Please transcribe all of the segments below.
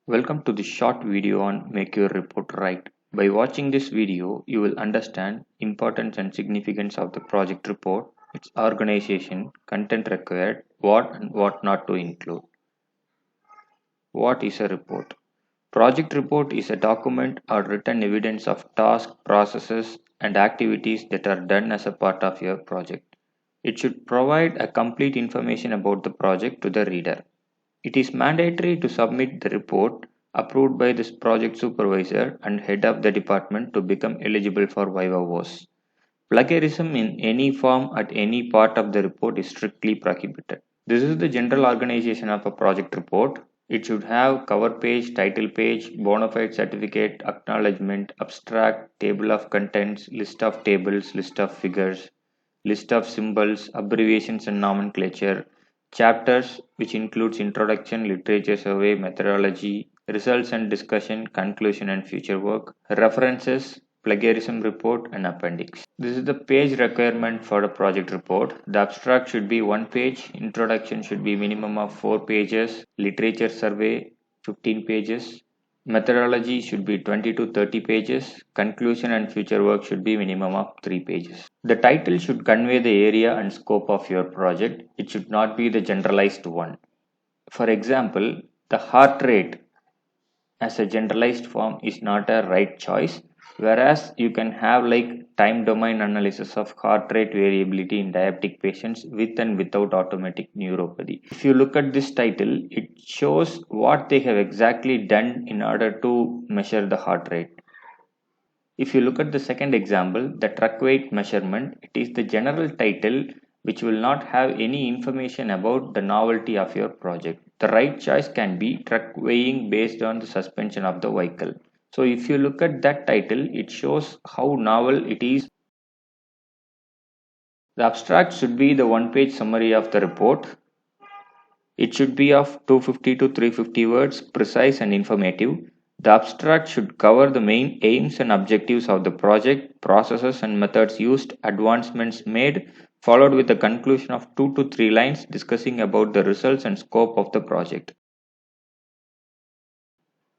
Welcome to this short video on Make Your Report Right. By watching this video, you will understand importance and significance of the project report, its organization, content required, what and what not to include. What is a report? Project report is a document or written evidence of tasks, processes, and activities that are done as a part of your project. It should provide a complete information about the project to the reader. It is mandatory to submit the report approved by the project supervisor and head of the department to become eligible for VIVA-WOS. Plagiarism in any form at any part of the report is strictly prohibited. This is the general organization of a project report. It should have cover page, title page, bona fide certificate, acknowledgement, abstract, table of contents, list of tables, list of figures, list of symbols, abbreviations and nomenclature, chapters which includes introduction, literature survey, methodology, results and discussion, conclusion and future work, references, plagiarism report and appendix. This is the page requirement for a project report. The abstract should be 1 page, introduction should be minimum of 4 pages, literature survey 15 pages, methodology should be 20 to 30 pages, conclusion and future work should be minimum of 3 pages. The title should convey the area and scope of your project. It should not be the generalized one. For example, the heart rate as a generalized form is not a right choice, whereas you can have like time domain analysis of heart rate variability in diabetic patients with and without automatic neuropathy. If you look at this title, it shows what they have exactly done in order to measure the heart rate. If you look at the second example, the truck weight measurement, it is the general title which will not have any information about the novelty of your project. The right choice can be truck weighing based on the suspension of the vehicle. So if you look at that title, it shows how novel it is. The abstract should be the one-page summary of the report. It should be of 250 to 350 words, precise and informative. The abstract should cover the main aims and objectives of the project, processes and methods used, advancements made, followed with a conclusion of 2 to 3 lines discussing about the results and scope of the project.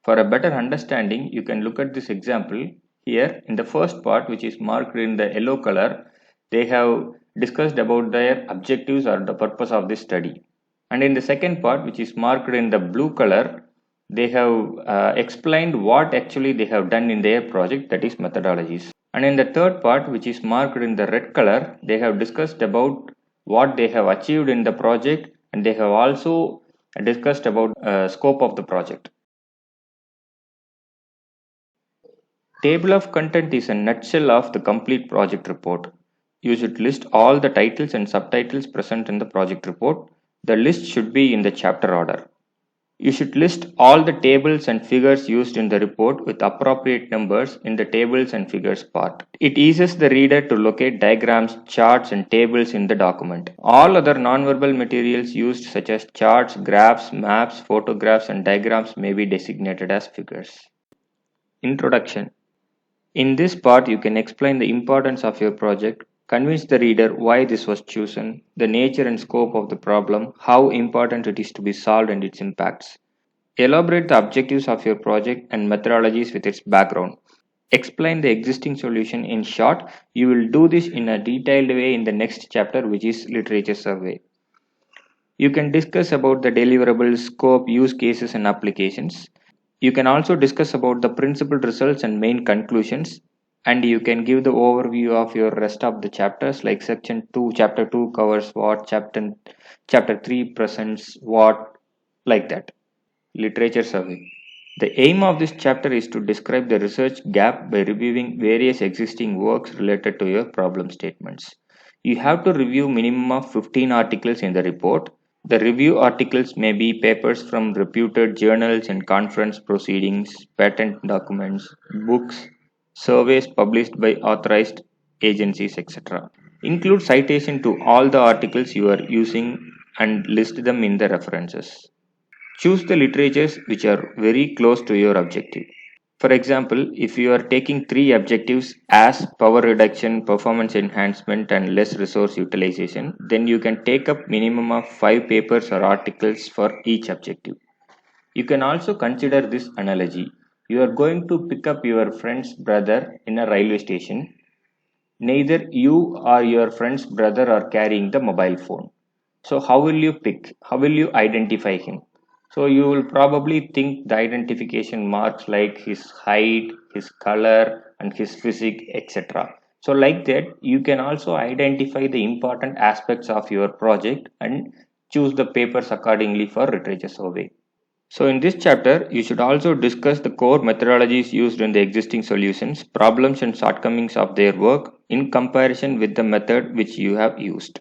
For a better understanding, you can look at this example. Here, in the first part, which is marked in the yellow color, they have discussed about their objectives or the purpose of this study. And in the second part, which is marked in the blue color, they have explained what actually they have done in their project, that is methodologies. And in the third part, which is marked in the red color, they have discussed about what they have achieved in the project, and they have also discussed about scope of the project. Table of content is a nutshell of the complete project report. You should list all the titles and subtitles present in the project report. The list should be in the chapter order. You should list all the tables and figures used in the report with appropriate numbers in the tables and figures part. It eases the reader to locate diagrams, charts, and tables in the document. All other nonverbal materials used, such as charts, graphs, maps, photographs, and diagrams, may be designated as figures. Introduction. In this part, you can explain the importance of your project, convince the reader why this was chosen, the nature and scope of the problem, how important it is to be solved and its impacts. Elaborate the objectives of your project and methodologies with its background. Explain the existing solution in short. You will do this in a detailed way in the next chapter, which is literature survey. You can discuss about the deliverables, scope, use cases and applications. You can also discuss about the principal results and main conclusions, and you can give the overview of your rest of the chapters, like section 2, chapter 2 covers what, chapter 3 presents what, like that. Literature survey. The aim of this chapter is to describe the research gap by reviewing various existing works related to your problem statements. You have to review minimum of 15 articles in the report. The review articles may be papers from reputed journals and conference proceedings, patent documents, books, surveys published by authorized agencies, etc. Include citation to all the articles you are using and list them in the references. Choose the literatures which are very close to your objective. For example, if you are taking 3 objectives as power reduction, performance enhancement and less resource utilization, then you can take up minimum of 5 papers or articles for each objective. You can also consider this analogy. You are going to pick up your friend's brother in a railway station. Neither you or your friend's brother are carrying the mobile phone. So how will you pick? How will you identify him? So you will probably think the identification marks like his height, his color, and his physique, etc. So like that, you can also identify the important aspects of your project and choose the papers accordingly for literature survey. So in this chapter, you should also discuss the core methodologies used in the existing solutions, problems and shortcomings of their work in comparison with the method which you have used.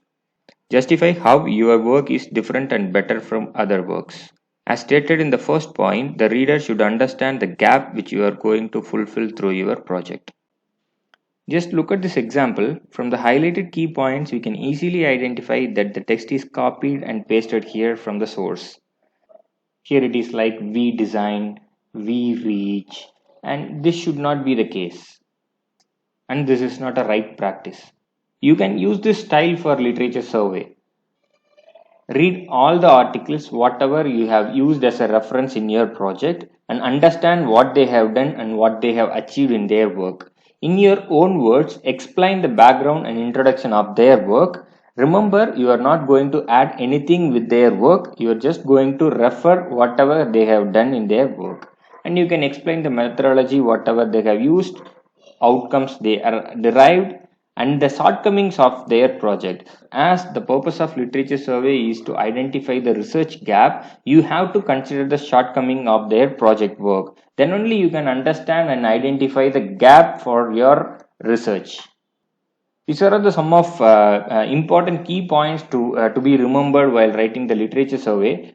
Justify how your work is different and better from other works. As stated in the first point, the reader should understand the gap which you are going to fulfill through your project. Just look at this example. From the highlighted key points, we can easily identify that the text is copied and pasted here from the source. Here it is like we design, we reach, and this should not be the case. And this is not a right practice. You can use this style for literature survey. Read all the articles, whatever you have used as a reference in your project, and understand what they have done and what they have achieved in their work. In your own words, explain the background and introduction of their work. Remember, you are not going to add anything with their work, you are just going to refer whatever they have done in their work. And you can explain the methodology, whatever they have used, outcomes they are derived, and the shortcomings of their project. As the purpose of literature survey is to identify the research gap, you have to consider the shortcoming of their project work. Then only you can understand and identify the gap for your research. These are the some of important key points to be remembered while writing the literature survey.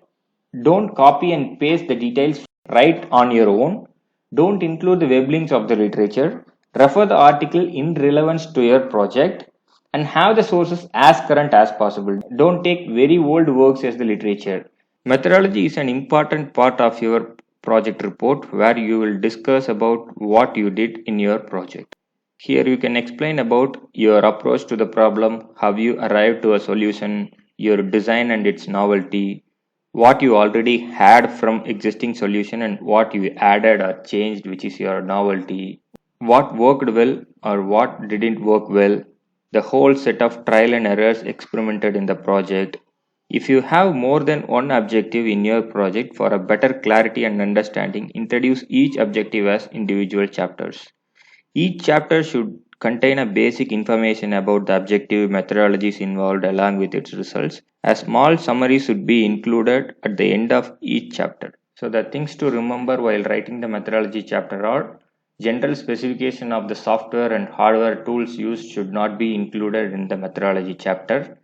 Don't copy and paste the details, write on your own. Don't include the web links of the literature. Refer the article in relevance to your project and have the sources as current as possible. Don't take very old works as the literature. Methodology is an important part of your project report where you will discuss about what you did in your project. Here you can explain about your approach to the problem, how you arrived to a solution, your design and its novelty, what you already had from existing solution and what you added or changed, which is your novelty, what worked well or what didn't work well, the whole set of trial and errors experimented in the project. If you have more than one objective in your project, for a better clarity and understanding, introduce each objective as individual chapters. Each chapter should contain a basic information about the objective, methodologies involved along with its results. A small summary should be included at the end of each chapter. So the things to remember while writing the methodology chapter are: general specification of the software and hardware tools used should not be included in the methodology chapter.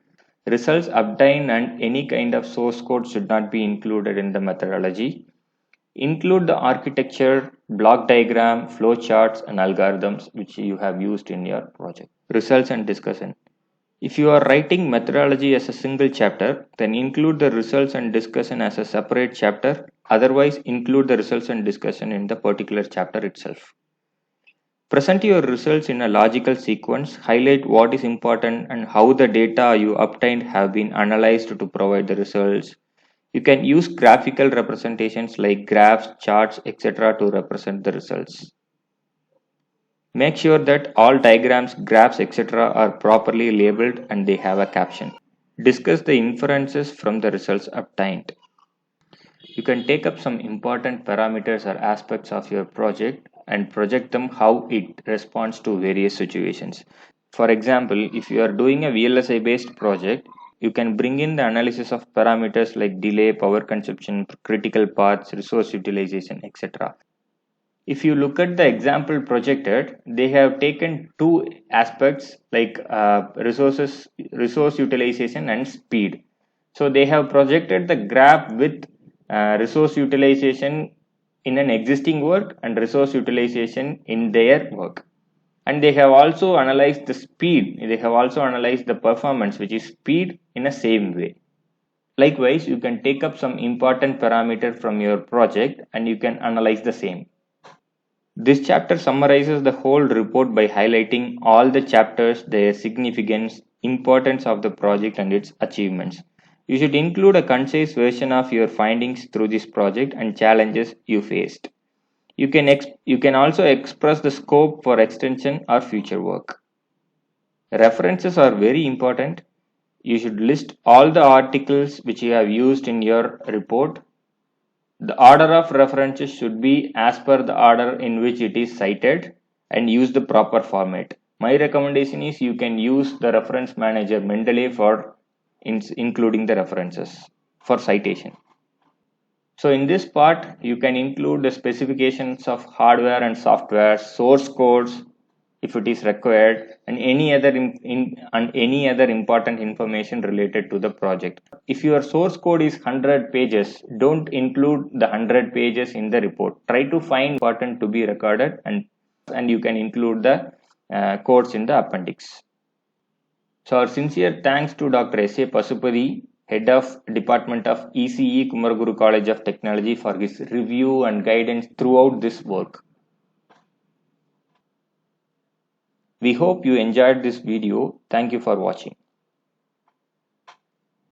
Results obtained and any kind of source code should not be included in the methodology. Include the architecture, block diagram, flow charts, and algorithms which you have used in your project. Results and discussion. If you are writing methodology as a single chapter, then include the results and discussion as a separate chapter. Otherwise, include the results and discussion in the particular chapter itself. Present your results in a logical sequence, highlight what is important and how the data you obtained have been analyzed to provide the results. You can use graphical representations like graphs, charts, etc. to represent the results. Make sure that all diagrams, graphs, etc. are properly labeled and they have a caption. Discuss the inferences from the results obtained. You can take up some important parameters or aspects of your project and project them how it responds to various situations. For example, if you are doing a VLSI based project, you can bring in the analysis of parameters like delay, power consumption, critical paths, resource utilization, etc. If you look at the example projected, they have taken two aspects like resource utilization and speed. So they have projected the graph with resource utilization in an existing work and resource utilization in their work. And they have also analyzed the speed, they have also analyzed the performance, which is speed, in a same way. Likewise, you can take up some important parameter from your project and you can analyze the same. This chapter summarizes the whole report by highlighting all the chapters, their significance, importance of the project and its achievements. You should include a concise version of your findings through this project and challenges you faced. You can also express the scope for extension or future work. References are very important. You should list all the articles which you have used in your report. The order of references should be as per the order in which it is cited and use the proper format. My recommendation is you can use the reference manager Mendeley for including the references for citation. So in this part, you can include the specifications of hardware and software, source codes, if it is required, and any other important information related to the project. If your source code is 100 pages, don't include the 100 pages in the report. Try to find important to be recorded, and you can include the codes in the appendix. So our sincere thanks to Dr. S.A. Pasupati, Head of Department of ECE, Kumaraguru College of Technology, for his review and guidance throughout this work. We hope you enjoyed this video. Thank you for watching.